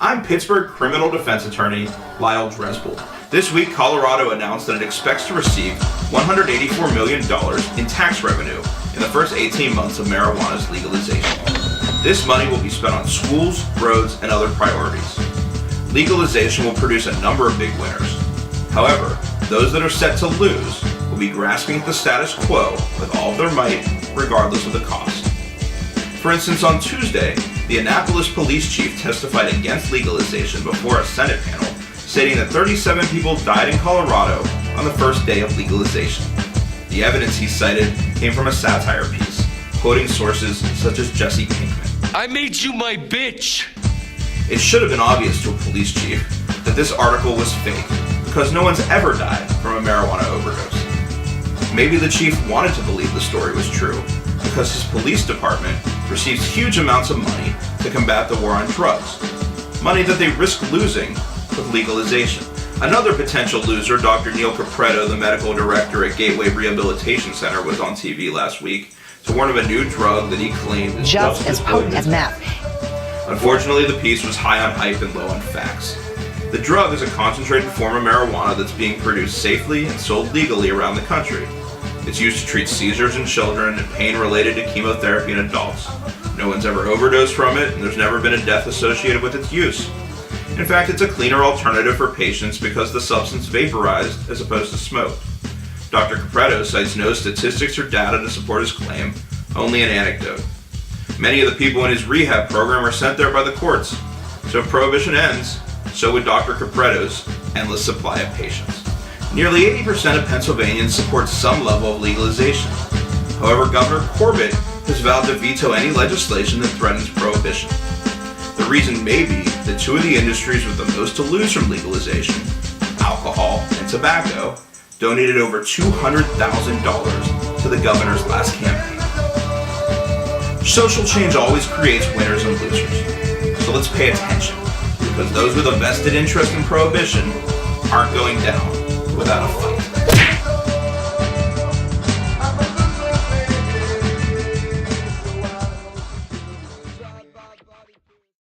I'm Pittsburgh criminal defense attorney Lyle Dresbold. This week, Colorado announced that it expects to receive $184 million in tax revenue in the first 18 months of marijuana's legalization. This money will be spent on schools, roads, and other priorities. Legalization will produce a number of big winners. However, those that are set to lose will be grasping at the status quo with all of their might, regardless of the cost. For instance, on Tuesday, the Annapolis police chief testified against legalization before a Senate panel, stating that 37 people died in Colorado on the first day of legalization. The evidence he cited came from a satire piece, quoting sources such as Jesse Pinkman. I made you my bitch! It should have been obvious to a police chief that this article was fake, because no one's ever died from a marijuana overdose. Maybe the chief wanted to believe the story was true, because his police department receives huge amounts of money to combat the war on drugs, money that they risk losing with legalization. Another potential loser, Dr. Neil Capretto, the medical director at Gateway Rehabilitation Center, was on TV last week to warn of a new drug that he claimed is just as potent as meth. Unfortunately, the piece was high on hype and low on facts. The drug is a concentrated form of marijuana that's being produced safely and sold legally around the country. It's used to treat seizures in children and pain related to chemotherapy in adults. No one's ever overdosed from it, and there's never been a death associated with its use. In fact, it's a cleaner alternative for patients because the substance vaporized as opposed to smoked. Dr. Capretto cites no statistics or data to support his claim, only an anecdote. Many of the people in his rehab program are sent there by the courts, so if prohibition ends, so would Dr. Capretto's endless supply of patients. Nearly 80% of Pennsylvanians support some level of legalization. However, Governor Corbett has vowed to veto any legislation that threatens prohibition. The reason may be that two of the industries with the most to lose from legalization, alcohol and tobacco, donated over $200,000 to the governor's last campaign. Social change always creates winners and losers. So let's pay attention, because those with a vested interest in prohibition aren't going down without a fight.